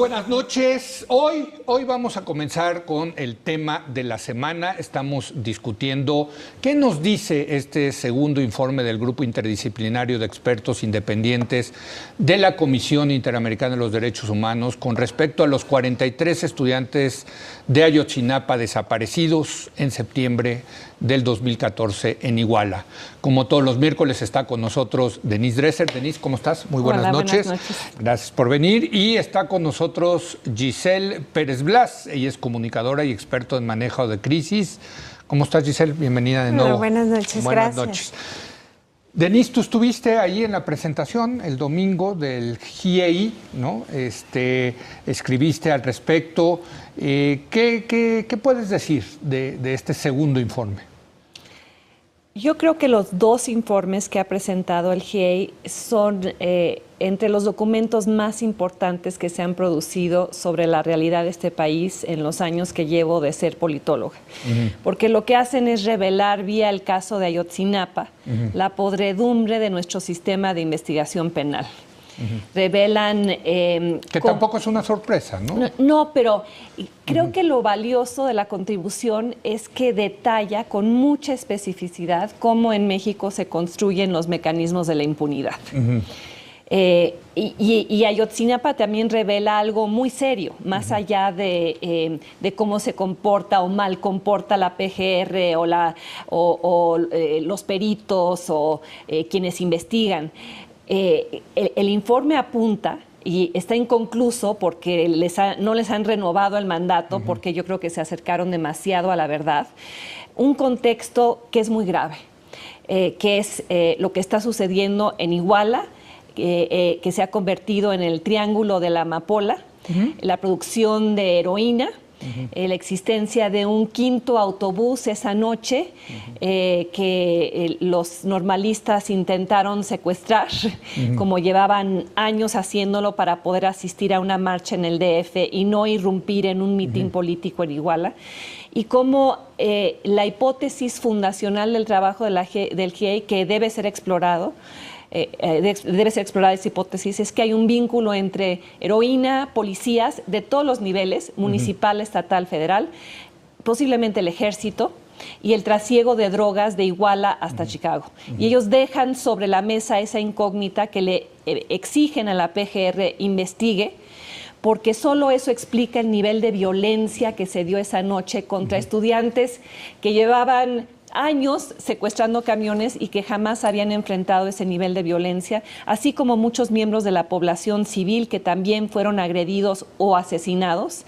buenas noches. Hoy vamos a comenzar con el tema de la semana. Estamos discutiendo qué nos dice este segundo informe del Grupo Interdisciplinario de Expertos Independientes de la Comisión Interamericana de los Derechos Humanos con respecto a los 43 estudiantes de Ayotzinapa desaparecidos en septiembre del 2014 en Iguala. Como todos los miércoles está con nosotros Denise Dresser. Denise, ¿cómo estás? Muy buenas noches. Buenas noches. Gracias por venir. Y está con nosotros Giselle Pérez Blas. Ella es comunicadora y experta en manejo de crisis. ¿Cómo estás, Giselle? Bienvenida de nuevo. Buenas noches, buenas gracias. Noches. Denise, tú estuviste ahí en la presentación el domingo del GIEI, ¿no? Escribiste al respecto. ¿Qué puedes decir de este segundo informe? Yo creo que los dos informes que ha presentado el GIEI son entre los documentos más importantes que se han producido sobre la realidad de este país en los años que llevo de ser politóloga. Porque lo que hacen es revelar vía el caso de Ayotzinapa la podredumbre de nuestro sistema de investigación penal. Revelan... que tampoco es una sorpresa, ¿no? No, pero creo que lo valioso de la contribución es que detalla con mucha especificidad cómo en México se construyen los mecanismos de la impunidad. Y Ayotzinapa también revela algo muy serio, más allá de cómo se comporta o mal comporta la PGR o los peritos o quienes investigan. El informe apunta, y está inconcluso porque no les han renovado el mandato, porque yo creo que se acercaron demasiado a la verdad, un contexto que es muy grave, que es lo que está sucediendo en Iguala, que se ha convertido en el triángulo de la amapola, la producción de heroína, la existencia de un quinto autobús esa noche que los normalistas intentaron secuestrar, como llevaban años haciéndolo para poder asistir a una marcha en el DF y no irrumpir en un mitin político en Iguala. Y cómo la hipótesis fundacional del trabajo del GIEI, que debe ser explorada esa hipótesis, es que hay un vínculo entre heroína, policías de todos los niveles, municipal, estatal, federal, posiblemente el ejército, y el trasiego de drogas de Iguala hasta Chicago. Y ellos dejan sobre la mesa esa incógnita que le exigen a la PGR investigue, porque solo eso explica el nivel de violencia que se dio esa noche contra estudiantes que llevaban años secuestrando camiones y que jamás habían enfrentado ese nivel de violencia, así como muchos miembros de la población civil que también fueron agredidos o asesinados,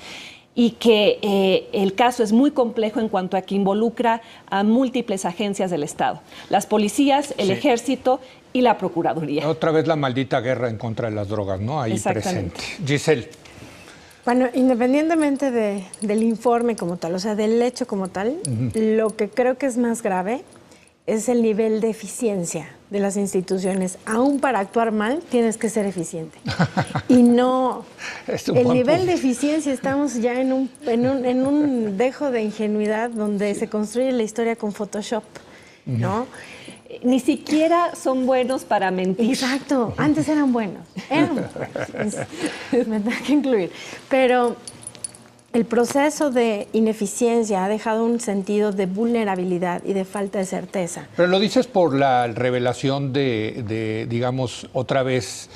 y que el caso es muy complejo en cuanto a que involucra a múltiples agencias del Estado, las policías, el ejército y la Procuraduría. Otra vez la maldita guerra en contra de las drogas, ¿no? Ahí presente. Giselle. Bueno, independientemente del informe como tal, o sea, del hecho como tal, lo que creo que es más grave es el nivel de eficiencia de las instituciones. Aún para actuar mal, tienes que ser eficiente. Y no... el nivel de eficiencia, estamos ya en un dejo de ingenuidad donde se construye la historia con Photoshop, ¿no? Ni siquiera son buenos para mentir. Exacto, antes eran buenos. Me tengo que incluir. Pero el proceso de ineficiencia ha dejado un sentido de vulnerabilidad y de falta de certeza. Pero lo dices por la revelación de digamos, otra vez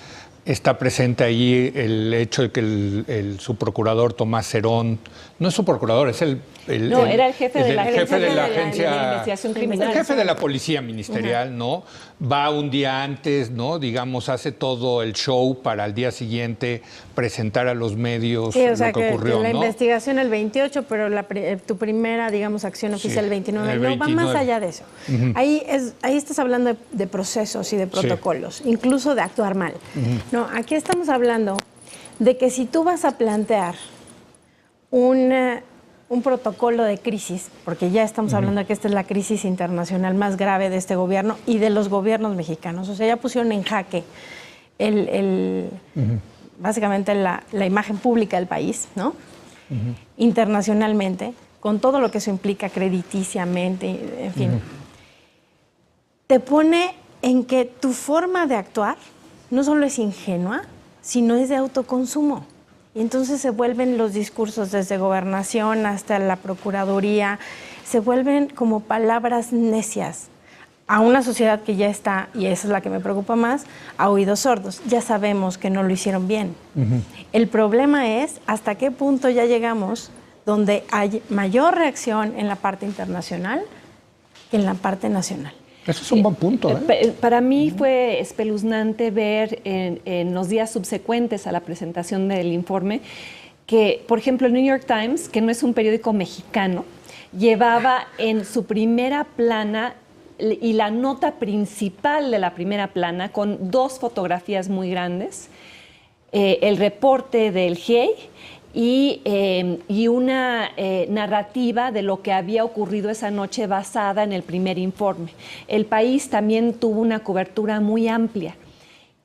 está presente ahí el hecho de que el subprocurador Tomás Cerón, no es subprocurador, es era el jefe de la agencia de investigación criminal. El jefe de la policía ministerial, ¿no? Va un día antes, ¿no? Digamos, hace todo el show para al día siguiente presentar a los medios o sea, lo que ocurrió, la ¿no? investigación el 28, pero tu primera, digamos, acción oficial el 29. No, va más allá de eso. Ahí estás hablando de procesos y de protocolos, incluso de actuar mal. No, aquí estamos hablando de que si tú vas a plantear un protocolo de crisis, porque ya estamos hablando de que esta es la crisis internacional más grave de este gobierno y de los gobiernos mexicanos. O sea, ya pusieron en jaque básicamente la imagen pública del país, ¿no? Internacionalmente, con todo lo que eso implica crediticiamente, en fin. Te pone en que tu forma de actuar no solo es ingenua, sino es de autoconsumo. Y entonces se vuelven los discursos desde gobernación hasta la procuraduría, se vuelven como palabras necias a una sociedad que ya está, y esa es la que me preocupa más, a oídos sordos. Ya sabemos que no lo hicieron bien. El problema es hasta qué punto ya llegamos donde hay mayor reacción en la parte internacional que en la parte nacional. Eso es un buen punto, ¿eh? Para mí fue espeluznante ver en los días subsecuentes a la presentación del informe que, por ejemplo, el New York Times, que no es un periódico mexicano, llevaba en su primera plana y la nota principal de la primera plana con 2 fotografías muy grandes, el reporte del GIEI y una narrativa de lo que había ocurrido esa noche basada en el primer informe. El País también tuvo una cobertura muy amplia.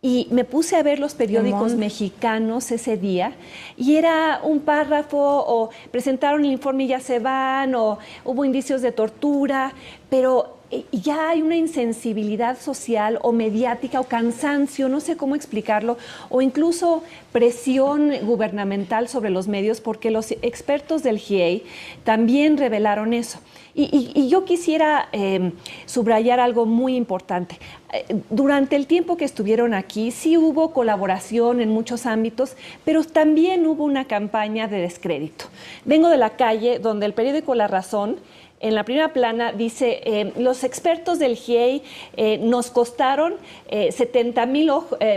Y me puse a ver los periódicos mexicanos ese día y era un párrafo o presentaron el informe y ya se van o hubo indicios de tortura, pero ya hay una insensibilidad social o mediática o cansancio, no sé cómo explicarlo, o incluso presión gubernamental sobre los medios, porque los expertos del GIEI también revelaron eso. Y yo quisiera subrayar algo muy importante. Durante el tiempo que estuvieron aquí, sí hubo colaboración en muchos ámbitos, pero también hubo una campaña de descrédito. Vengo de la calle donde el periódico La Razón, en la primera plana, dice, los expertos del GIEI nos costaron 70,000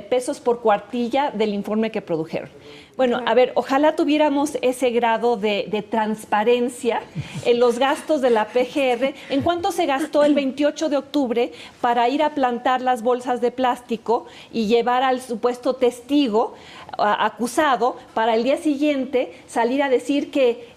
pesos por cuartilla del informe que produjeron. Bueno, a ver, ojalá tuviéramos ese grado de transparencia en los gastos de la PGR. ¿En cuánto se gastó el 28 de octubre para ir a plantar las bolsas de plástico y llevar al supuesto testigo acusado para el día siguiente salir a decir que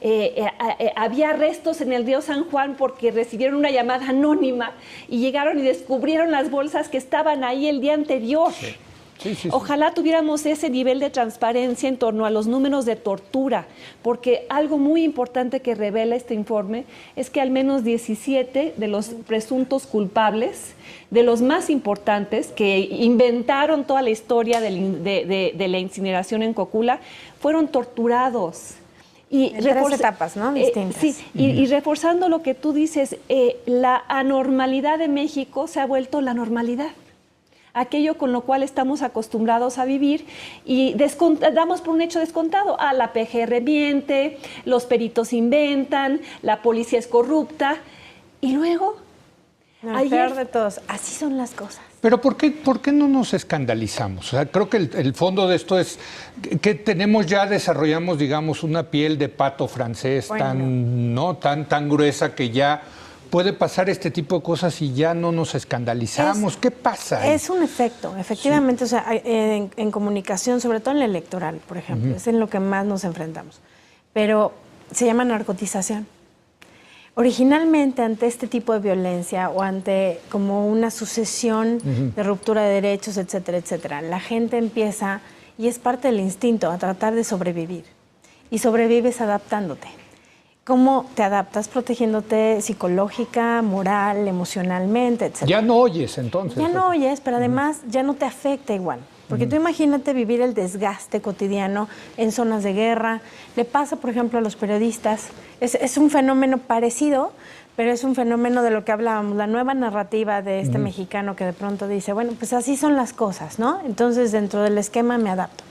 había arrestos en el río San Juan porque recibieron una llamada anónima y llegaron y descubrieron las bolsas que estaban ahí el día anterior? Sí. Sí. Ojalá tuviéramos ese nivel de transparencia en torno a los números de tortura, porque algo muy importante que revela este informe es que al menos 17 de los presuntos culpables, de los más importantes, que inventaron toda la historia de la incineración en Cocula, fueron torturados. Y en 3 etapas, ¿no? Distintas. Sí, y reforzando lo que tú dices, la anormalidad de México se ha vuelto la normalidad. Aquello con lo cual estamos acostumbrados a vivir y damos por un hecho descontado. La PGR miente, los peritos inventan, la policía es corrupta y luego... El peor de todos, así son las cosas. Pero ¿por qué no nos escandalizamos? O sea, creo que el fondo de esto es que desarrollamos, digamos, una piel de pato francés tan gruesa que ya puede pasar este tipo de cosas y ya no nos escandalizamos. ¿Qué pasa? Es un efecto, efectivamente. Sí. O sea, en comunicación, sobre todo en la electoral, por ejemplo, es en lo que más nos enfrentamos. Pero se llama narcotización. Originalmente, ante este tipo de violencia o ante como una sucesión de ruptura de derechos, etcétera, etcétera, la gente empieza, y es parte del instinto, a tratar de sobrevivir. Y sobrevives adaptándote. ¿Cómo te adaptas? Protegiéndote psicológica, moral, emocionalmente, etc. Ya no oyes, entonces. Ya no oyes, pero además ya no te afecta igual. Porque tú imagínate vivir el desgaste cotidiano en zonas de guerra. Le pasa, por ejemplo, a los periodistas. Es un fenómeno parecido, pero es un fenómeno de lo que hablábamos, la nueva narrativa de este mexicano que de pronto dice, bueno, pues así son las cosas, ¿no? Entonces, dentro del esquema me adapto.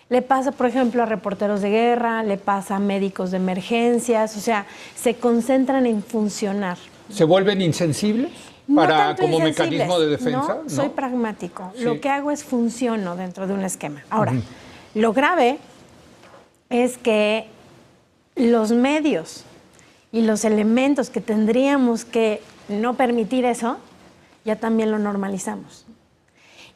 Le pasa, por ejemplo, a reporteros de guerra, le pasa a médicos de emergencias, o sea, se concentran en funcionar. ¿Se vuelven insensibles como mecanismo de defensa? No, soy pragmático. Sí. Lo que hago es funciono dentro de un esquema. Ahora, lo grave es que los medios y los elementos que tendríamos que no permitir eso, ya también lo normalizamos.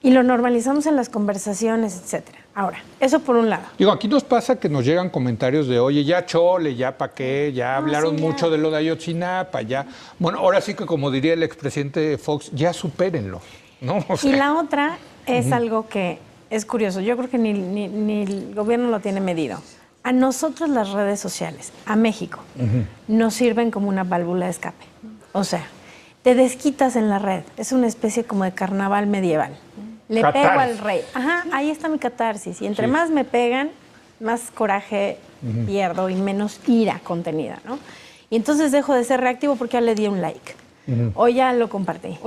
Y lo normalizamos en las conversaciones, etcétera. Ahora, eso por un lado. Digo, aquí nos pasa que nos llegan comentarios de, oye, ya chole, ya pa' qué, ya hablaron mucho de lo de Ayotzinapa, ya... Bueno, ahora sí que como diría el expresidente Fox, ya supérenlo, ¿no? O sea... Y la otra es algo que es curioso. Yo creo que ni el gobierno lo tiene medido. A nosotros las redes sociales, a México, nos sirven como una válvula de escape. O sea, te desquitas en la red. Es una especie como de carnaval medieval. Le pego al rey. Ajá, ahí está mi catarsis. Y entre más me pegan, más coraje pierdo y menos ira contenida, ¿no? Y entonces dejo de ser reactivo porque ya le di un like. O ya lo compartí.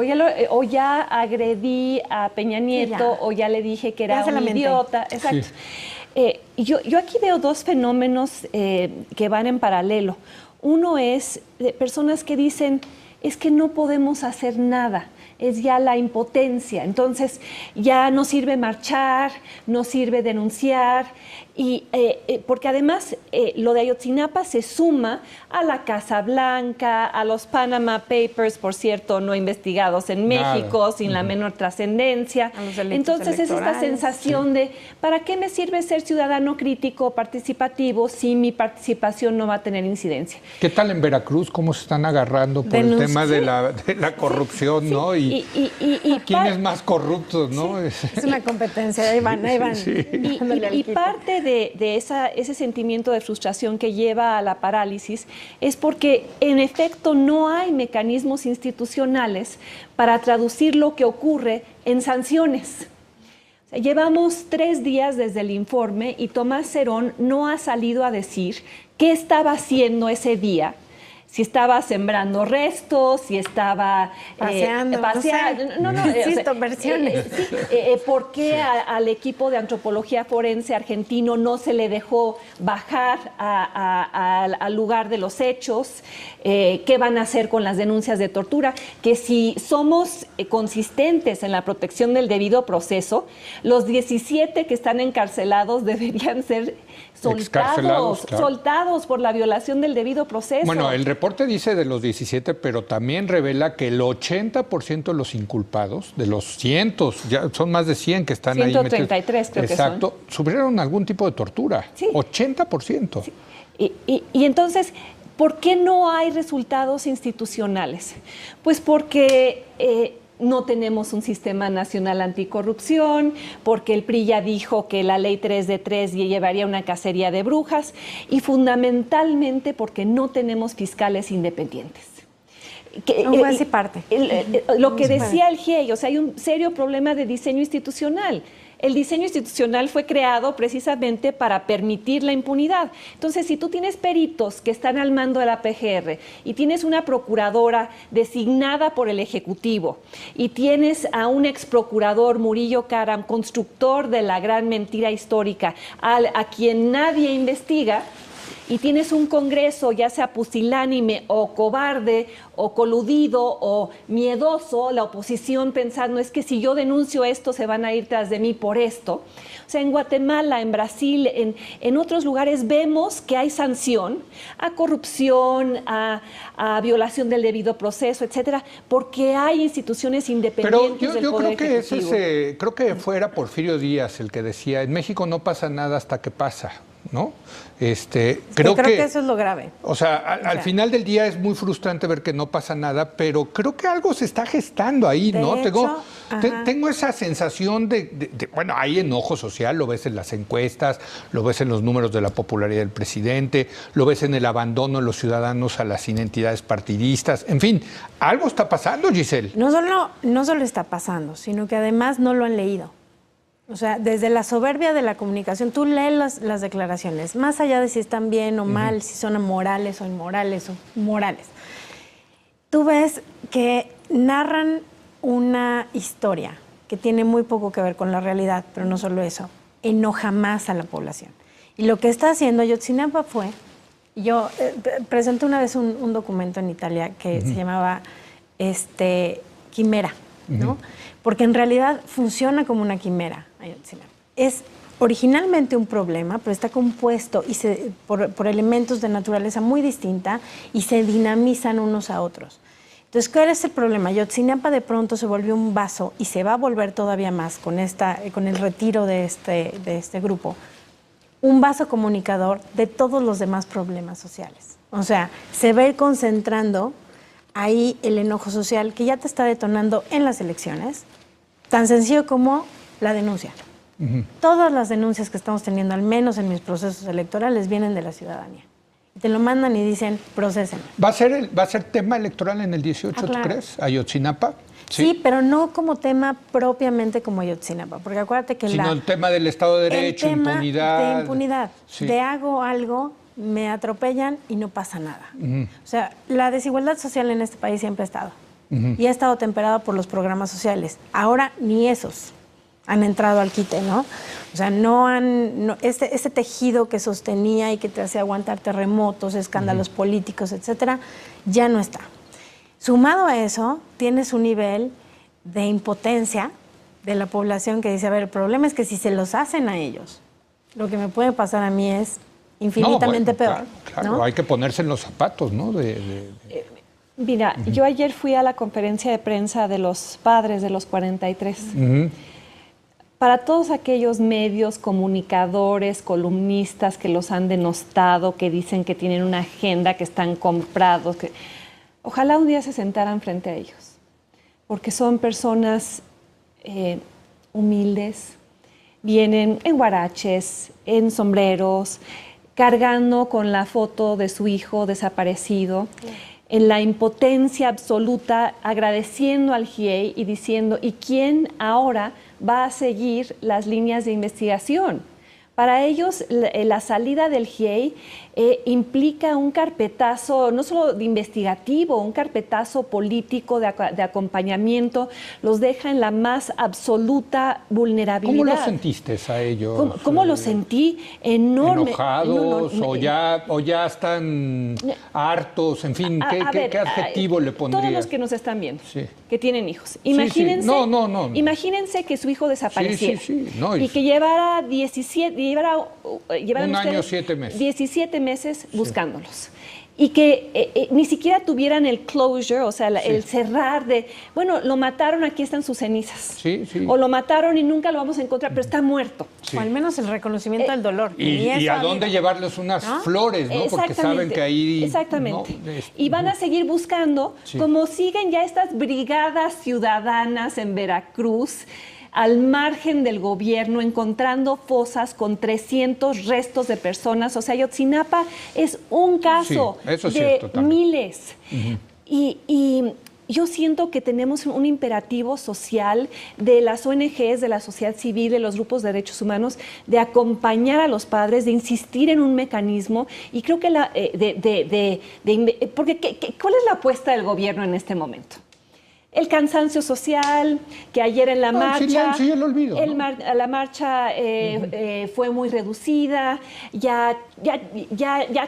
O ya agredí a Peña Nieto, Sí, o ya le dije que era Ya se un lamenté. idiota. Exacto. Yo aquí veo dos fenómenos que van en paralelo. Uno es de personas que dicen, es que no podemos hacer nada, es ya la impotencia. Entonces ya no sirve marchar, no sirve denunciar, y porque además lo de Ayotzinapa se suma a la Casa Blanca, a los Panama Papers, por cierto, no investigados en México, sin la menor trascendencia. A los delitos Entonces es esta electorales. sensación de, ¿para qué me sirve ser ciudadano crítico, participativo, si mi participación no va a tener incidencia? ¿Qué tal en Veracruz? ¿Cómo se están agarrando por el tema de la corrupción, ¿no? Y quién es más corrupto, ¿no? Es una competencia, ahí van. Y parte de ese sentimiento de frustración que lleva a la parálisis es porque, en efecto, no hay mecanismos institucionales para traducir lo que ocurre en sanciones. O sea, llevamos 3 días desde el informe y Tomás Cerón no ha salido a decir qué estaba haciendo ese día. Si estaba sembrando restos, si estaba paseando. Insisto, versiones. ¿Por qué al equipo de antropología forense argentino no se le dejó bajar al lugar de los hechos? ¿Qué van a hacer con las denuncias de tortura? Que si somos consistentes en la protección del debido proceso, los 17 que están encarcelados deberían ser soltados por la violación del debido proceso. Bueno, el reporte dice de los 17, pero también revela que el 80% de los inculpados, de los cientos, ya son más de 100 que están 133 ahí metidos, creo que exacto, sufrieron algún tipo de tortura. Sí. 80%. Sí. Y entonces, ¿por qué no hay resultados institucionales? Pues porque no tenemos un sistema nacional anticorrupción, porque el PRI ya dijo que la ley 3 de 3 llevaría una cacería de brujas, y fundamentalmente porque no tenemos fiscales independientes. Un juez y parte. Lo que decía el GIEI, o sea, hay un serio problema de diseño institucional. El diseño institucional fue creado precisamente para permitir la impunidad. Entonces, si tú tienes peritos que están al mando de la PGR y tienes una procuradora designada por el Ejecutivo y tienes a un exprocurador, Murillo Karam, constructor de la gran mentira histórica, a quien nadie investiga, y tienes un Congreso, ya sea pusilánime o cobarde o coludido o miedoso, la oposición pensando, es que si yo denuncio esto se van a ir tras de mí por esto. O sea, en Guatemala, en Brasil, en otros lugares vemos que hay sanción a corrupción, a violación del debido proceso, etcétera, porque hay instituciones independientes Pero del Poder creo que Ejecutivo. creo que fuera Porfirio Díaz el que decía, en México no pasa nada hasta que pasa, ¿no? Creo que eso es lo grave. O sea, al final del día es muy frustrante ver que no pasa nada, pero creo que algo se está gestando ahí, ¿no? Tengo esa sensación bueno, hay enojo social, lo ves en las encuestas, lo ves en los números de la popularidad del presidente, lo ves en el abandono de los ciudadanos a las identidades partidistas, en fin, algo está pasando, Giselle. No solo está pasando, sino que además no lo han leído. O sea, desde la soberbia de la comunicación, tú lees las declaraciones, más allá de si están bien o mal, si son amorales o inmorales o morales. Tú ves que narran una historia que tiene muy poco que ver con la realidad, pero no solo eso, enoja más a la población. Y lo que está haciendo Ayotzinapa fue, yo presenté una vez un documento en Italia que se llamaba Quimera, ¿no? Porque en realidad funciona como una quimera. Es originalmente un problema, pero está compuesto por elementos de naturaleza muy distinta y se dinamizan unos a otros. Entonces, ¿cuál es el problema? Ayotzinapa de pronto se volvió un vaso y se va a volver todavía más con el retiro de este grupo, un vaso comunicador de todos los demás problemas sociales. O sea, se va a ir concentrando ahí el enojo social que ya te está detonando en las elecciones, tan sencillo como la denuncia. Todas las denuncias que estamos teniendo, al menos en mis procesos electorales, vienen de la ciudadanía. Te lo mandan y dicen, procesen. ¿Va a ser tema electoral en el 18, claro. tú crees? ¿Ayotzinapa? Sí, pero no como tema propiamente como Ayotzinapa, porque acuérdate que sino el tema del Estado de Derecho, el tema impunidad. de impunidad, Sí. de hago algo, me atropellan y no pasa nada. O sea, la desigualdad social en este país siempre ha estado. Y ha estado temperada por los programas sociales. Ahora ni esos han entrado al quite, ¿no? O sea, ese tejido que sostenía y que te hacía aguantar terremotos, escándalos políticos, etcétera, ya no está. Sumado a eso, tienes un nivel de impotencia de la población que dice, a ver, el problema es que si se los hacen a ellos, lo que me puede pasar a mí es infinitamente peor. Claro, ¿no? hay que ponerse en los zapatos, ¿no? Mira, yo ayer fui a la conferencia de prensa de los padres de los 43. Para todos aquellos medios, comunicadores, columnistas que los han denostado, que dicen que tienen una agenda, que están comprados, ojalá un día se sentaran frente a ellos, porque son personas humildes, vienen en huaraches, en sombreros, cargando con la foto de su hijo desaparecido, en la impotencia absoluta, agradeciendo al GIEI y diciendo, ¿y quién ahora va a seguir las líneas de investigación? Para ellos, la salida del GIEI implica un carpetazo, no solo de investigativo, un carpetazo político de acompañamiento, los deja en la más absoluta vulnerabilidad. ¿Cómo los sentiste a ellos? ¿Cómo los sentí? Enorme. ¿Enojados o ya están hartos? En fin, ¿qué adjetivo le pondrías? Todos los que nos están viendo, sí, que tienen hijos. Imagínense, sí. No. Imagínense que su hijo desapareciera No, y que llevara 17, un año, 7 meses. 17 meses buscándolos. Y que ni siquiera tuvieran el closure, o sea, el cerrar de, bueno, lo mataron, aquí están sus cenizas. Sí. O lo mataron y nunca lo vamos a encontrar, pero está muerto. Sí. O al menos el reconocimiento del dolor. Y a dónde llevarles unas flores, ¿no? Porque saben que ahí... Exactamente. Y van a seguir buscando, como siguen ya estas brigadas ciudadanas en Veracruz, al margen del gobierno, encontrando fosas con 300 restos de personas. O sea, Ayotzinapa es un caso de miles. Y yo siento que tenemos un imperativo social de las ONGs, de la sociedad civil, de los grupos de derechos humanos, de acompañar a los padres, de insistir en un mecanismo. Y creo que porque ¿cuál es la apuesta del gobierno en este momento? El cansancio social, que ayer en la marcha, sí, el olvido, la marcha fue muy reducida, ya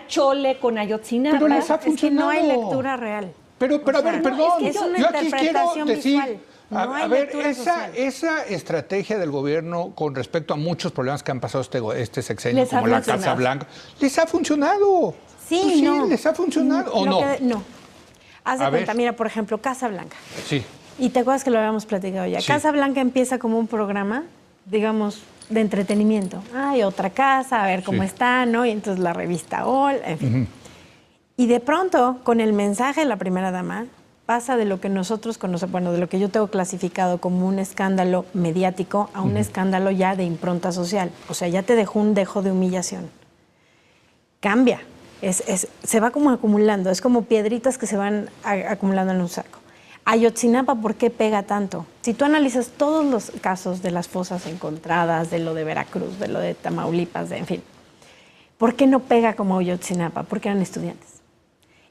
chole con Ayotzinapa. Pero les ha funcionado. Es que no hay lectura real. Pero a ver, perdón, es una yo aquí quiero interpretación decir, visual. No hay a ver, lectura social. esa estrategia del gobierno con respecto a muchos problemas que han pasado este sexenio, como la Casa Blanca, ¿les ha funcionado? Sí, no. ¿Les ha funcionado o no? No. Haz de cuenta, mira, por ejemplo, Casa Blanca. Sí. Y te acuerdas que lo habíamos platicado ya. Sí. Casa Blanca empieza como un programa, digamos, de entretenimiento. Hay otra casa, a ver cómo está, ¿no? Y entonces la revista All, en fin. Y de pronto, con el mensaje de la primera dama, pasa de lo que nosotros conocemos, bueno, de lo que yo tengo clasificado como un escándalo mediático a un escándalo ya de impronta social. O sea, ya te dejó un dejo de humillación. Cambia. Se va como acumulando, es como piedritas que se van acumulando en un saco. Ayotzinapa, ¿por qué pega tanto? Si tú analizas todos los casos de las fosas encontradas, de lo de Veracruz, de lo de Tamaulipas, en fin, ¿por qué no pega como Ayotzinapa? Porque eran estudiantes.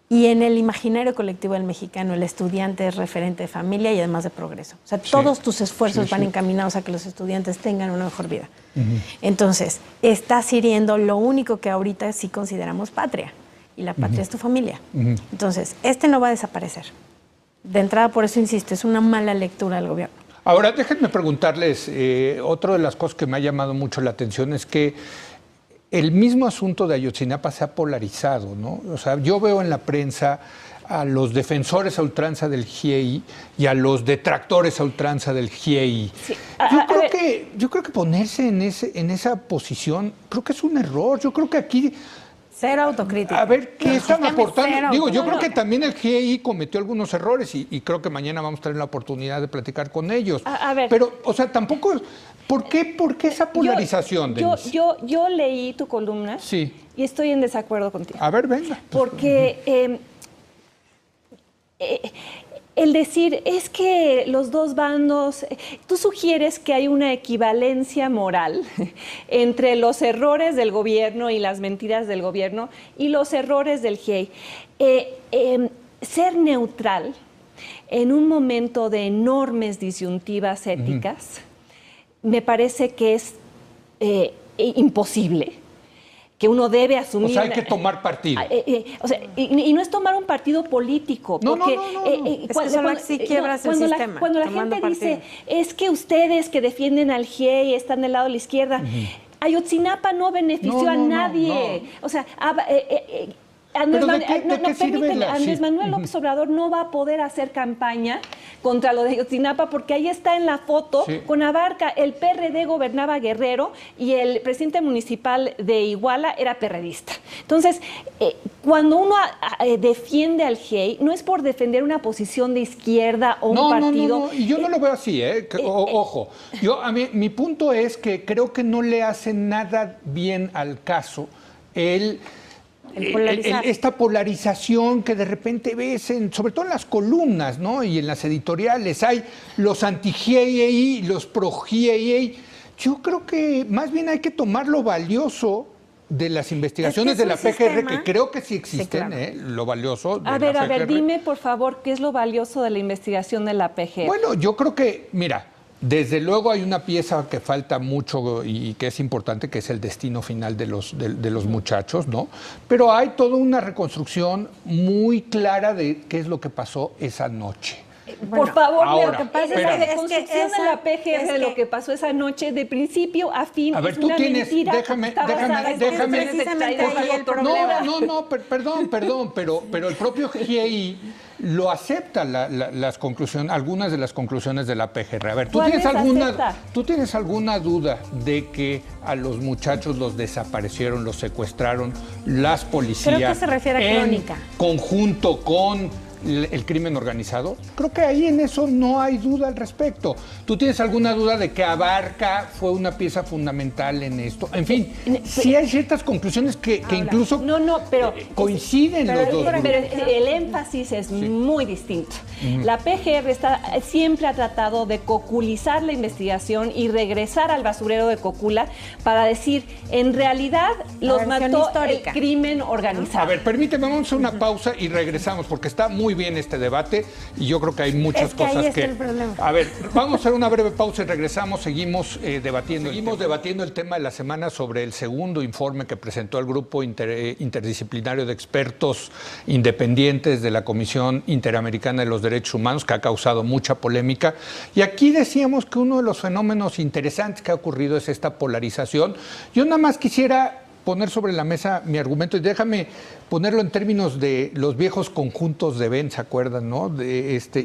Y en el imaginario colectivo del mexicano, el estudiante es referente de familia y además de progreso. O sea, todos tus esfuerzos van encaminados a que los estudiantes tengan una mejor vida. Entonces, estás hiriendo lo único que ahorita sí consideramos patria. Y la patria es tu familia. Entonces, no va a desaparecer. De entrada, por eso insisto, es una mala lectura del gobierno. Ahora, déjenme preguntarles, otra de las cosas que me ha llamado mucho la atención es que el mismo asunto de Ayotzinapa se ha polarizado, ¿no? O sea, yo veo en la prensa a los defensores a ultranza del GIEI y a los detractores a ultranza del GIEI. Sí. Yo creo que ponerse en esa posición, creo que es un error. Yo creo que aquí Cero autocrítica. A ver, ¿qué están aportando? Cero. Digo, yo creo que también el GIEI cometió algunos errores y creo que mañana vamos a tener la oportunidad de platicar con ellos. A ver. Pero, o sea, tampoco... ¿Por qué esa polarización, Denise? Yo leí tu columna Sí. y estoy en desacuerdo contigo. A ver, venga. Porque el decir es que los dos bandos, tú sugieres que hay una equivalencia moral entre los errores del gobierno y las mentiras del gobierno y los errores del GIEI. Ser neutral en un momento de enormes disyuntivas éticas me parece que es imposible, que uno debe asumir... O sea, hay que tomar partido. Y no es tomar un partido político. No, porque, no. Es que solo así quiebras el sistema. Cuando la gente dice, es que ustedes que defienden al GIEI están del lado de la izquierda, Ayotzinapa no benefició a nadie. No. O sea... ¿Pero de qué sirve Andrés Manuel López Obrador no va a poder hacer campaña contra lo de Ayotzinapa porque ahí está en la foto con Abarca. El PRD gobernaba Guerrero y el presidente municipal de Iguala era perredista. Entonces, cuando uno defiende al GIEI, no es por defender una posición de izquierda o un partido. No, y yo no lo veo así, ojo. Mi punto es que creo que no le hace nada bien al caso esta polarización que de repente ves, sobre todo en las columnas, ¿no? Y en las editoriales, hay los anti-GIEI, los pro-GIEI. Yo creo que más bien hay que tomar lo valioso de las investigaciones de la PGR, que creo que sí existen, sí, claro. Lo valioso de la PGR. A ver, dime por favor, ¿qué es lo valioso de la investigación de la PGR? Bueno, yo creo que, mira, desde luego hay una pieza que falta mucho y que es importante, que es el destino final de los muchachos, ¿no? Pero hay toda una reconstrucción muy clara de qué es lo que pasó esa noche. Por favor, ahora, lo que pasa es la reconstrucción de la PGR de lo que pasó esa noche, de principio a fin, a ver, es tú una tienes, mentira. Déjame. No, perdón, pero el propio GIEI lo acepta las conclusiones, algunas de las conclusiones de la PGR. A ver, ¿tú tienes alguna duda de que a los muchachos los desaparecieron, los secuestraron las policías? Creo que se refiere a Crónica. Conjunto con el crimen organizado? Creo que ahí en eso no hay duda al respecto. ¿Tú tienes alguna duda de que Abarca fue una pieza fundamental en esto? En fin, sí hay ciertas conclusiones que incluso coinciden los dos grupos. Pero el énfasis es muy distinto. La PGR siempre ha tratado de coculizar la investigación y regresar al basurero de Cocula para decir, en realidad los mató el crimen organizado. A ver, permíteme, vamos a hacer una pausa y regresamos, porque está muy bien este debate y yo creo que hay muchas cosas ahí está el problema. A ver, vamos a hacer una breve pausa y regresamos, seguimos debatiendo el tema de la semana sobre el segundo informe que presentó el grupo interdisciplinario de expertos independientes de la Comisión Interamericana de los Derechos Humanos, que ha causado mucha polémica. Y aquí decíamos que uno de los fenómenos interesantes que ha ocurrido es esta polarización. Yo nada más quisiera poner sobre la mesa mi argumento y déjame ponerlo en términos de los viejos conjuntos de Venn, ¿se acuerdan, no?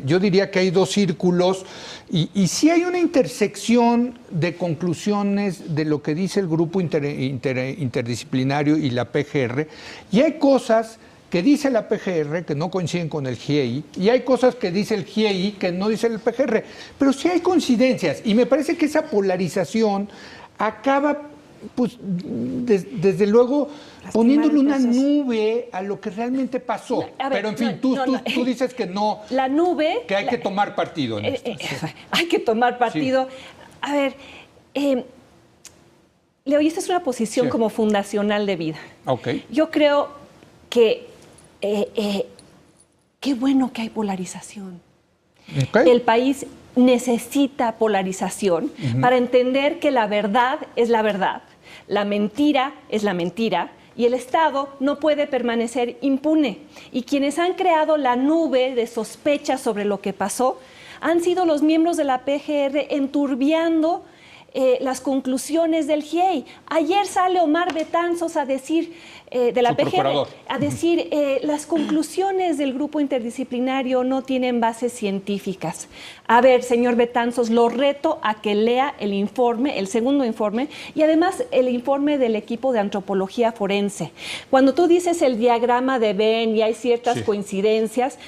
Yo diría que hay dos círculos y sí hay una intersección de conclusiones de lo que dice el grupo interdisciplinario y la PGR, y hay cosas que dice la PGR que no coinciden con el GIEI y hay cosas que dice el GIEI que no dice el PGR, pero sí hay coincidencias y me parece que esa polarización acaba, pues, desde luego poniéndole una nube a lo que realmente pasó. Pero en fin, tú dices que no. La nube. Que hay que tomar partido en esto. Hay que tomar partido. Sí. A ver, Leo, y esta es una posición como fundacional de vida. Okay. Yo creo que qué bueno que hay polarización. Okay. El país necesita polarización para entender que la verdad es la verdad, la mentira es la mentira y el Estado no puede permanecer impune. Y quienes han creado la nube de sospechas sobre lo que pasó han sido los miembros de la PGR enturbiando las conclusiones del GIEI. Ayer sale Omar Betanzos a decir, de la PGR, a decir, las conclusiones del grupo interdisciplinario no tienen bases científicas. A ver, señor Betanzos, lo reto a que lea el informe, el segundo informe, y además el informe del equipo de antropología forense. Cuando tú dices el diagrama de Venn y hay ciertas coincidencias,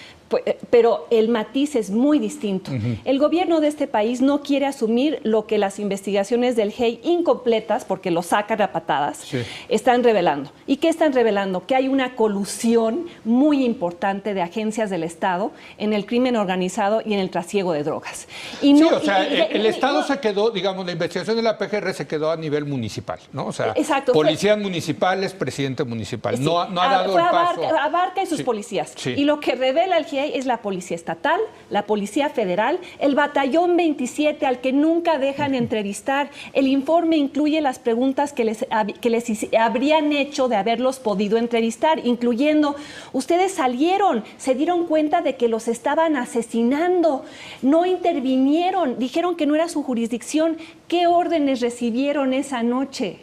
pero el matiz es muy distinto. El gobierno de este país no quiere asumir lo que las investigaciones del GIEI incompletas, porque lo sacan a patadas, están revelando. ¿Y qué están revelando? Que hay una colusión muy importante de agencias del Estado en el crimen organizado y en el trasiego de drogas. Y no, el Estado se quedó, digamos, la investigación de la PGR se quedó a nivel municipal, ¿no? O sea, exacto, policías municipales, presidente municipal. Sí, no ha dado el paso. Abarca y sus policías. Y lo que revela el GIEI es la Policía Estatal, la Policía Federal, el Batallón 27 al que nunca dejan entrevistar. El informe incluye las preguntas que les habrían hecho de haberlos podido entrevistar, incluyendo, ustedes salieron, se dieron cuenta de que los estaban asesinando, no intervinieron, dijeron que no era su jurisdicción. ¿Qué órdenes recibieron esa noche?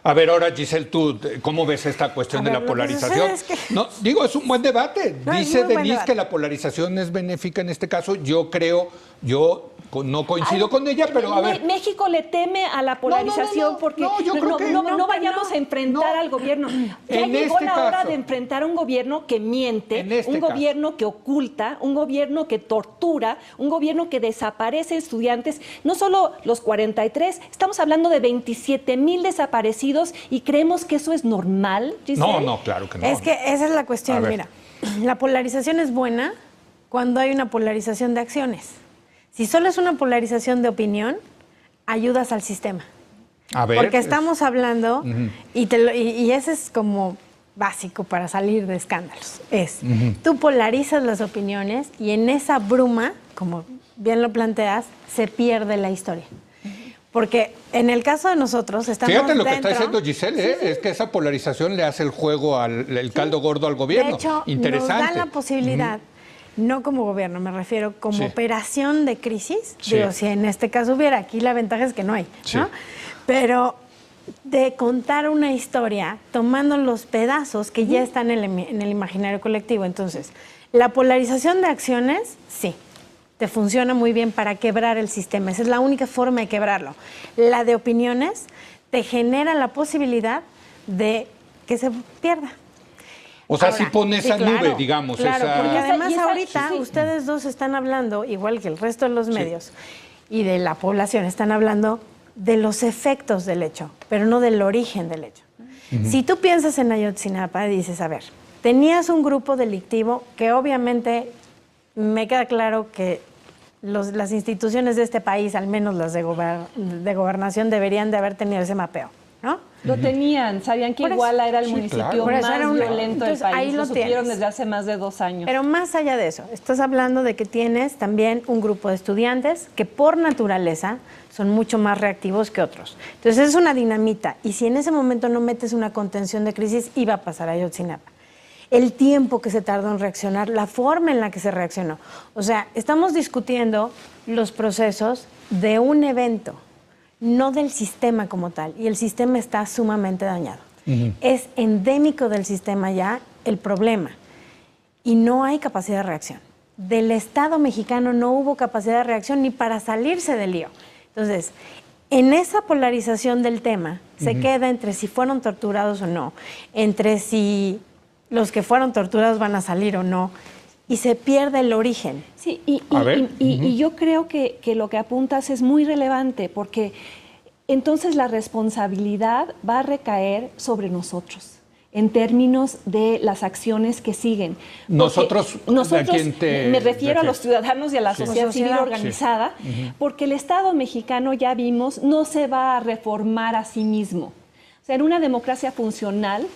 A ver, ahora, Giselle, ¿tú cómo ves esta cuestión de la polarización? No, digo, es un buen debate. Dice Denise que la polarización es benéfica en este caso. Yo creo, no coincido con ella, pero a ver. México le teme a la polarización porque no vayamos a enfrentar al gobierno. Ya llegó la hora de enfrentar a un gobierno que miente, un gobierno que oculta, un gobierno que tortura, un gobierno que desaparece estudiantes. No solo los 43, estamos hablando de 27,000 desaparecidos y creemos que eso es normal, Giselle. No, claro que no. Es que esa es la cuestión. Mira, la polarización es buena cuando hay una polarización de acciones. Si solo es una polarización de opinión, ayudas al sistema. A ver, porque estamos hablando, y ese es como básico para salir de escándalos, tú polarizas las opiniones y en esa bruma, como bien lo planteas, se pierde la historia. Porque en el caso de nosotros estamos Fíjate lo que está diciendo Giselle, es que esa polarización le hace el juego, el caldo gordo al gobierno. De hecho, interesante. nos da la posibilidad, no como gobierno, me refiero como operación de crisis. Digo, si en este caso hubiera, aquí la ventaja es que no hay, ¿no? Pero de contar una historia tomando los pedazos que ya están en el imaginario colectivo. Entonces, la polarización de acciones, sí, te funciona muy bien para quebrar el sistema. Esa es la única forma de quebrarlo. La de opiniones te genera la posibilidad de que se pierda. O sea, si pone esa nube, digamos. Claro, porque además ahorita ustedes dos están hablando, igual que el resto de los medios y de la población, están hablando de los efectos del hecho, pero no del origen del hecho. Si tú piensas en Ayotzinapa y dices, a ver, tenías un grupo delictivo que obviamente me queda claro que las instituciones de este país, al menos las de gobernación, deberían de haber tenido ese mapeo, ¿no? Lo tenían, sabían que Iguala era el municipio más violento del país, ahí lo supieron desde hace más de 2 años. Pero más allá de eso, estás hablando de que tienes también un grupo de estudiantes que por naturaleza son mucho más reactivos que otros. Entonces es una dinamita, y si en ese momento no metes una contención de crisis, iba a pasar a Ayotzinapa. El tiempo que se tardó en reaccionar, la forma en la que se reaccionó. O sea, estamos discutiendo los procesos de un evento, no del sistema como tal, y el sistema está sumamente dañado. Es endémico del sistema ya el problema, y no hay capacidad de reacción. Del Estado mexicano no hubo capacidad de reacción ni para salirse del lío. Entonces, en esa polarización del tema, se queda entre si fueron torturados o no, entre si los que fueron torturados van a salir o no, y se pierde el origen. Sí, y yo creo que lo que apuntas es muy relevante, porque entonces la responsabilidad va a recaer sobre nosotros, en términos de las acciones que siguen. Nosotros me refiero a los ciudadanos y a la sociedad civil organizada, porque el Estado mexicano, ya vimos, no se va a reformar a sí mismo. O sea, en una democracia funcional,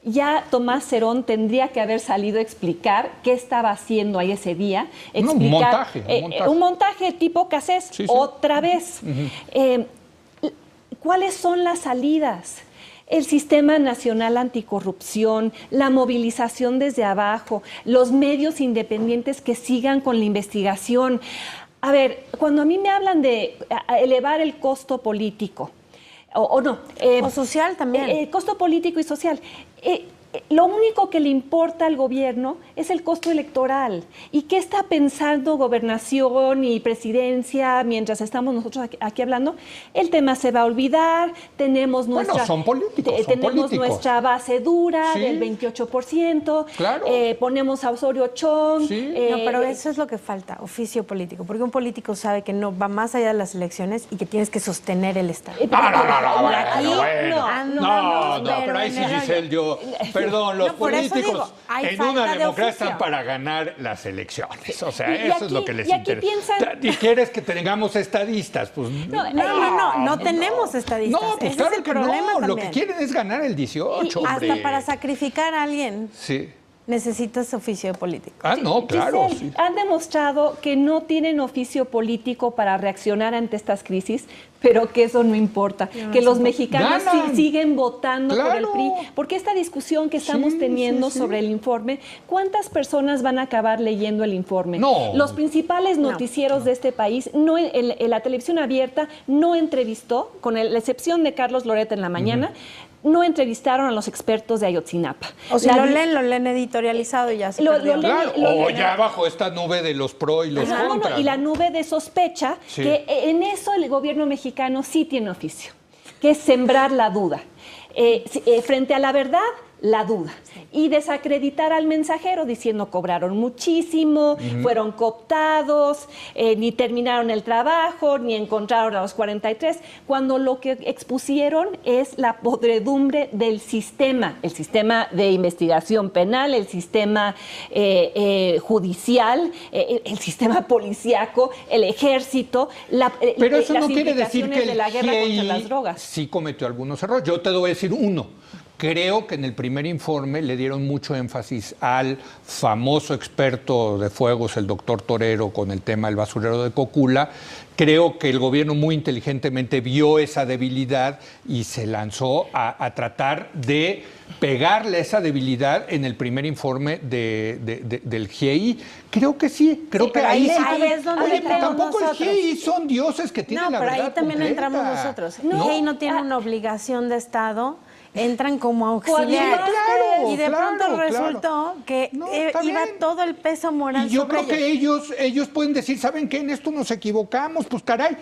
ya Tomás Cerón tendría que haber salido a explicar qué estaba haciendo ahí ese día. Explicar, un montaje tipo Cassés, otra vez. ¿Cuáles son las salidas? El Sistema Nacional Anticorrupción, la movilización desde abajo, los medios independientes que sigan con la investigación. A ver, cuando a mí me hablan de elevar el costo político, o no. O social también. Costo político y social. Lo único que le importa al gobierno es el costo electoral. ¿Y qué está pensando gobernación y presidencia mientras estamos nosotros aquí hablando? El tema se va a olvidar, tenemos nuestra, son políticos, tenemos nuestra base dura del 28%, claro. Ponemos a Osorio Chong. Sí. No, pero eso es lo que falta, oficio político, porque un político sabe que no va más allá de las elecciones y que tienes que sostener el Estado. Pero ahí sí, Giselle, perdón, los políticos digo, en una democracia están para ganar las elecciones. O sea, eso es lo que les interesa. ¿Y quieres que tengamos estadistas? Pues no tenemos estadistas. No, pues ese claro es el que problema no. también. Lo que quieren es ganar el 18, hombre. Hasta para sacrificar a alguien. Sí. Necesitas oficio político. No, claro. Giselle, han demostrado que no tienen oficio político para reaccionar ante estas crisis, pero que eso no importa, que los mexicanos siguen votando por el PRI, porque esta discusión que estamos teniendo sobre el informe, ¿cuántas personas van a acabar leyendo el informe? No. Los principales noticieros de este país, en la televisión abierta, no entrevistó, con la excepción de Carlos Loret en la mañana, no entrevistaron a los expertos de Ayotzinapa. O si lo leen editorializado y ya se perdió. O ya bajo esta nube de los pro y los contra. Y la nube de sospecha, que en eso el gobierno mexicano sí tiene oficio, que es sembrar la duda. Frente a la verdad, la duda. Y desacreditar al mensajero diciendo cobraron muchísimo, fueron cooptados, ni terminaron el trabajo, ni encontraron a los 43, cuando lo que expusieron es la podredumbre del sistema, el sistema de investigación penal, el sistema judicial, el sistema policíaco, el ejército, pero eso las no quiere decir que de la guerra contra las GIEI drogas. Sí cometió algunos errores. Yo te voy a decir uno. Creo que en el primer informe le dieron mucho énfasis al famoso experto de fuegos, el doctor Torero, con el tema del basurero de Cocula. Creo que el gobierno muy inteligentemente vio esa debilidad y se lanzó a tratar de pegarle esa debilidad en el primer informe del GIEI. Creo que sí, creo que ahí sí. Ahí es donde Oye, pero tampoco el GIEI son dioses que tienen la verdad. No, pero ahí también completa. entramos nosotros. El GIEI no tiene una obligación de Estado. Entran como auxiliares. Claro, y de pronto resultó que iba todo el peso moral. Y yo creo que ellos pueden decir, ¿saben qué? En esto nos equivocamos, pues caray,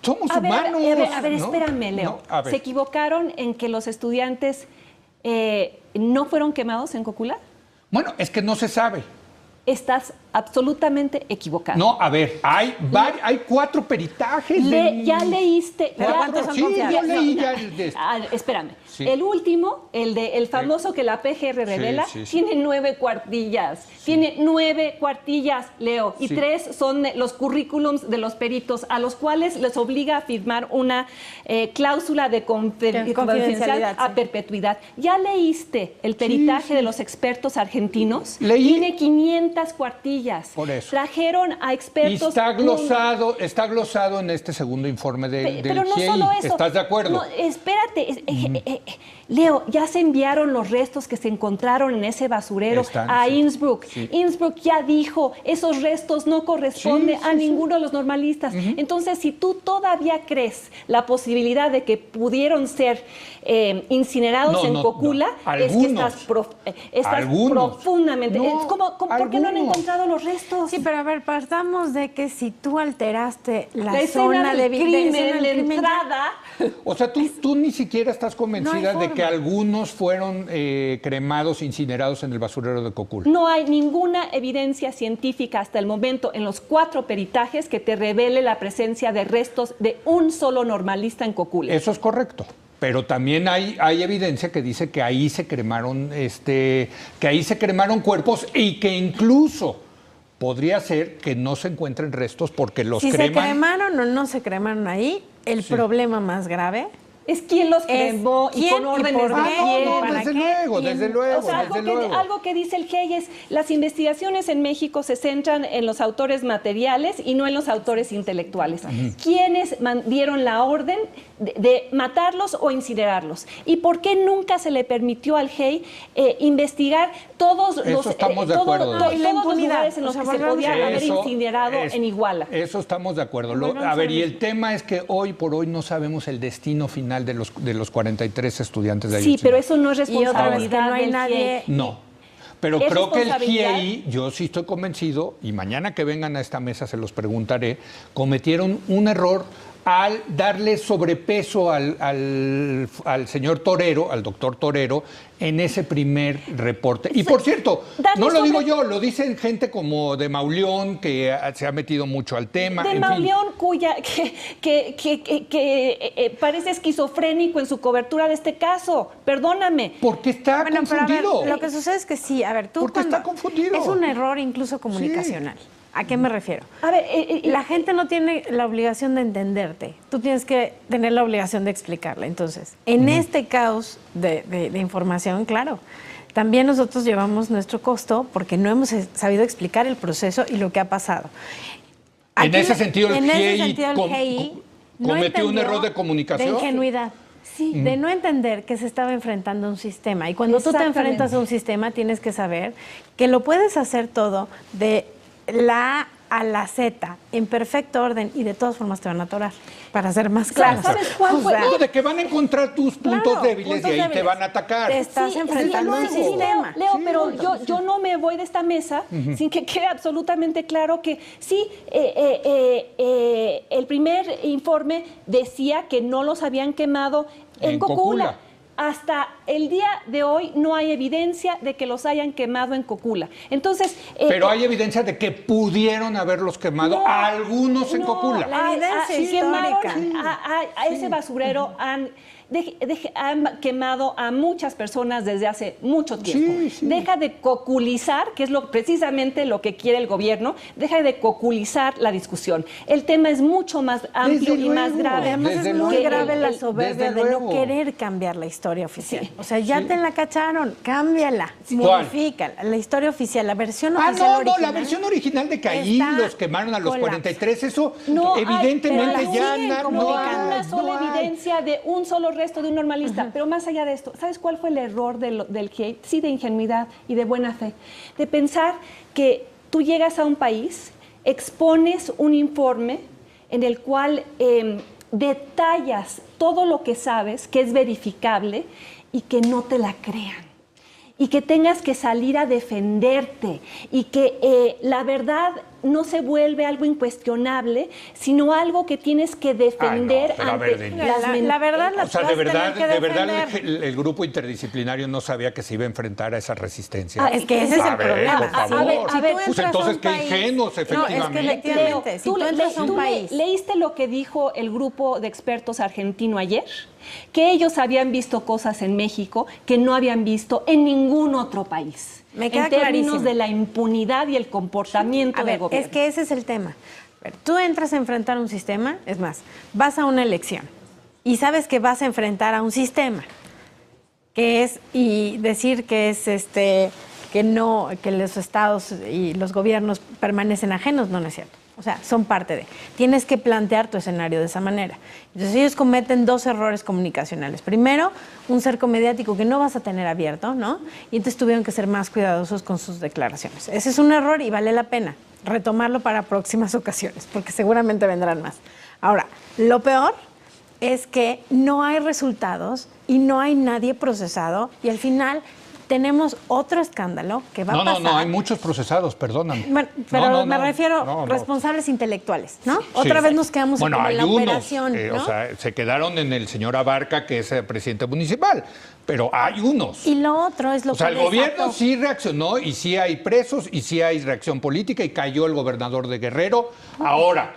somos humanos. A ver, espérame, Leo. ¿Se equivocaron en que los estudiantes no fueron quemados en Cocula? Bueno, es que no se sabe. Estás absolutamente equivocado. No, a ver, hay 4 peritajes. Ya leíste. ¿Cuántos son yo leí ya. Espérame. Sí. El último, el famoso que la PGR revela, tiene 9 cuartillas. Tiene 9 cuartillas, Leo. Y 3 son los currículums de los peritos, a los cuales les obliga a firmar una cláusula de confidencialidad a perpetuidad. ¿Ya leíste el peritaje de los expertos argentinos? Leí. Tiene 500 cuartillas. Por eso. Trajeron a expertos. Y está glosado en este segundo informe del pero no GIEI. solo eso. ¿Estás de acuerdo? No, espérate. Leo, ya se enviaron los restos que se encontraron en ese basurero a Innsbruck. Sí. Innsbruck ya dijo, esos restos no corresponden a ninguno de los normalistas. Entonces, si tú todavía crees la posibilidad de que pudieron ser incinerados en Cocula, es que estás profundamente... ¿Por qué no han encontrado los restos? Sí, pero a ver, partamos de que si tú alteraste la escena zona del de crimen, la entrada... O sea, tú ni siquiera estás convencida de que algunos fueron cremados, incinerados en el basurero de Cocula. No hay ninguna evidencia científica hasta el momento en los 4 peritajes que te revele la presencia de restos de un solo normalista en Cocula. Eso es correcto. Pero también hay evidencia que dice que ahí se cremaron, cuerpos y que incluso podría ser que no se encuentren restos porque los creman. Si se cremaron o no se cremaron ahí, el problema más grave Es quién los creó y con órdenes de quién. Desde luego. O sea, algo que dice el GEI es, las investigaciones en México se centran en los autores materiales y no en los autores intelectuales. ¿Quiénes dieron la orden de matarlos o incinerarlos? ¿Y por qué nunca se le permitió al GEI investigar todos los lugares en los que se podía haber incinerado en Iguala? Eso estamos de acuerdo. A ver, y el tema es que hoy por hoy no sabemos el destino final de los 43 estudiantes de Ayotzinapa. Sí, pero eso no es responsabilidad no hay del nadie. GIEI. No. Pero creo que el GIEI, yo sí estoy convencido, y mañana que vengan a esta mesa se los preguntaré, cometieron un error al darle sobrepeso al señor Torero, al doctor Torero, en ese primer reporte. Y por cierto, no lo digo yo, lo dicen gente como de Mauleón, que se ha metido mucho al tema. De Mauleón, que parece esquizofrénico en su cobertura de este caso. Perdóname. Porque está confundido. Pero a ver, lo que sucede es que sí, a ver, tú porque está confundido. Es un error incluso comunicacional. Sí. ¿A qué me refiero? A ver, la gente no tiene la obligación de entenderte. Tú tienes que tener la obligación de explicarla. Entonces, en este caos de información, claro, también nosotros llevamos nuestro costo porque no hemos sabido explicar el proceso y lo que ha pasado. En ese sentido, el GIEI cometió un error de comunicación. De ingenuidad. Sí, de no entender que se estaba enfrentando a un sistema. Y cuando tú te enfrentas a un sistema, tienes que saber que lo puedes hacer todo de la A a la Z, en perfecto orden, y de todas formas te van a atorar, para ser más claro. ¿Sabes cuál fue? No, de que van a encontrar tus puntos débiles y ahí te van a atacar. Te estás enfrentando a un sistema. Leo, pero yo no me voy de esta mesa sin que quede absolutamente claro que sí, el primer informe decía que no los habían quemado en Cocula. Hasta el día de hoy no hay evidencia de que los hayan quemado en Cocula. Entonces, pero hay evidencia de que pudieron haberlos quemado algunos en Cocula. La evidencia histórica. A ese basurero han quemado a muchas personas desde hace mucho tiempo. Sí. Deja de coculizar, que es precisamente lo que quiere el gobierno, deja de coculizar la discusión. El tema es mucho más amplio y más grave. Además es muy grave la soberbia de no querer cambiar la historia oficial. Sí. O sea, ya te la cacharon, cámbiala, modifícala. La historia oficial, la versión oficial original. La versión original de Caín, los quemaron a los 43, eso evidentemente ya no hay una sola evidencia de un solo resto de un normalista. Pero más allá de esto, ¿sabes cuál fue el error del GIEI? Sí, de ingenuidad y de buena fe. De pensar que tú llegas a un país, expones un informe en el cual detallas todo lo que sabes, que es verificable, y que no te la crean. Y que tengas que salir a defenderte. Y que la verdad no se vuelve algo incuestionable, sino algo que tienes que defender ante la verdad. O sea, de verdad el grupo interdisciplinario no sabía que se iba a enfrentar a esa resistencia. Es que ese es el problema. Por favor. Pues entonces qué ingenuos, efectivamente. No, es que si tú entras a un país. ¿Leíste lo que dijo el grupo de expertos argentino ayer? Que ellos habían visto cosas en México que no habían visto en ningún otro país. Me queda en términos clarísimo. De la impunidad y el comportamiento del gobierno. Es que ese es el tema. A ver, tú entras a enfrentar un sistema, es más, vas a una elección y sabes que vas a enfrentar a un sistema, que es, y decir que es que los estados y los gobiernos permanecen ajenos, no es cierto. O sea, son parte de. Tienes que plantear tu escenario de esa manera. Entonces ellos cometen dos errores comunicacionales. Primero, un cerco mediático que no vas a tener abierto, ¿no? Y entonces tuvieron que ser más cuidadosos con sus declaraciones. Ese es un error y vale la pena retomarlo para próximas ocasiones, porque seguramente vendrán más. Ahora, lo peor es que no hay resultados y no hay nadie procesado y al final tenemos otro escándalo que va a pasar. No, hay muchos procesados, perdóname. Bueno, pero me refiero a responsables intelectuales, ¿no? Otra vez nos quedamos en la operación, ¿no? O sea, se quedaron en el señor Abarca, que es el presidente municipal, pero hay unos. Y lo otro es lo que el gobierno sí reaccionó y sí hay presos y sí hay reacción política y cayó el gobernador de Guerrero. Ahora,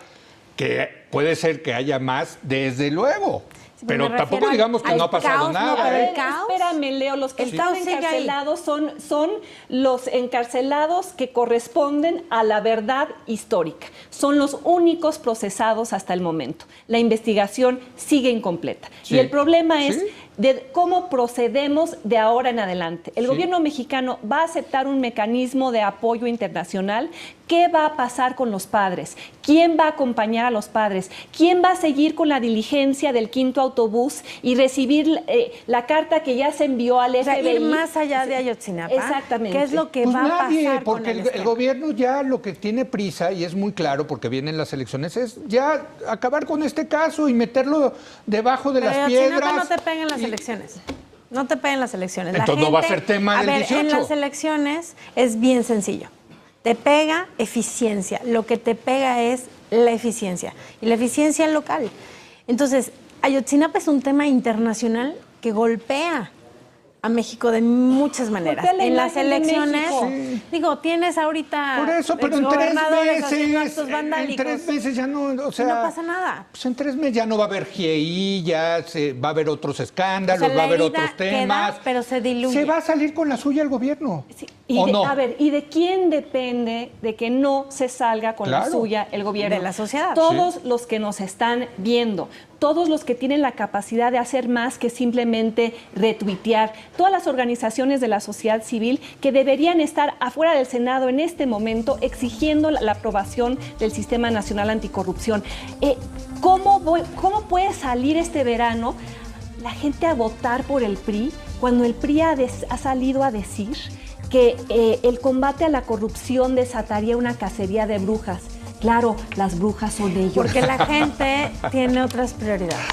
que puede ser que haya más, desde luego. Pero me tampoco refiero digamos que al no ha pasado caos, nada. No, pero ver, el caos. espérame, Leo, los que El están caos sigue ahí. encarcelados son los encarcelados que corresponden a la verdad histórica. Son los únicos procesados hasta el momento. La investigación sigue incompleta. Sí. Y el problema es Sí. de cómo procedemos de ahora en adelante. El Sí. gobierno mexicano va a aceptar un mecanismo de apoyo internacional. ¿Qué va a pasar con los padres? ¿Quién va a acompañar a los padres? ¿Quién va a seguir con la diligencia del 5º autobús y recibir la carta que ya se envió al O sea, FBI? ir más allá de Ayotzinapa. Exactamente. ¿Qué es lo que Pues va nadie, a pasar porque con el gobierno ya lo que tiene prisa, y es muy claro porque vienen las elecciones, es ya acabar con este caso y meterlo debajo de Pero las Ayotzinapa piedras. no te peguen las elecciones. No te peguen las elecciones. La Entonces no va a gente- ser tema del ver, 18. En las elecciones es bien sencillo. Te pega eficiencia. Lo que te pega es la eficiencia. Y la eficiencia local. Entonces, Ayotzinapa es un tema internacional que golpea a México de muchas maneras. Golpea la En las imagen de elecciones, México. digo, tienes ahorita Por eso, pero en 3 exgobernadores haciendo meses, actos vandálicos. en 3 meses ya no, o sea, y no pasa nada. Pues en 3 meses ya no va a haber GI, ya va a haber otros escándalos, O sea, va a la haber herida otros temas. queda, pero se diluye. Se va a salir con la suya el gobierno. Sí, ¿O no? A ver, ¿y de quién depende de que no se salga con la Claro. suya el gobierno? De la sociedad. Todos los que nos están viendo, todos los que tienen la capacidad de hacer más que simplemente retuitear, todas las organizaciones de la sociedad civil que deberían estar afuera del Senado en este momento exigiendo la aprobación del Sistema Nacional Anticorrupción. ¿Cómo puede salir este verano la gente a votar por el PRI cuando el PRI ha salido a decir que el combate a la corrupción desataría una cacería de brujas? Claro, las brujas son ellos. Porque la gente tiene otras prioridades.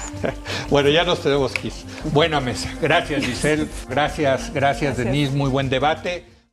Bueno, ya nos tenemos que ir. Buena mesa. Gracias, Giselle. Gracias, Denise. Muy buen debate.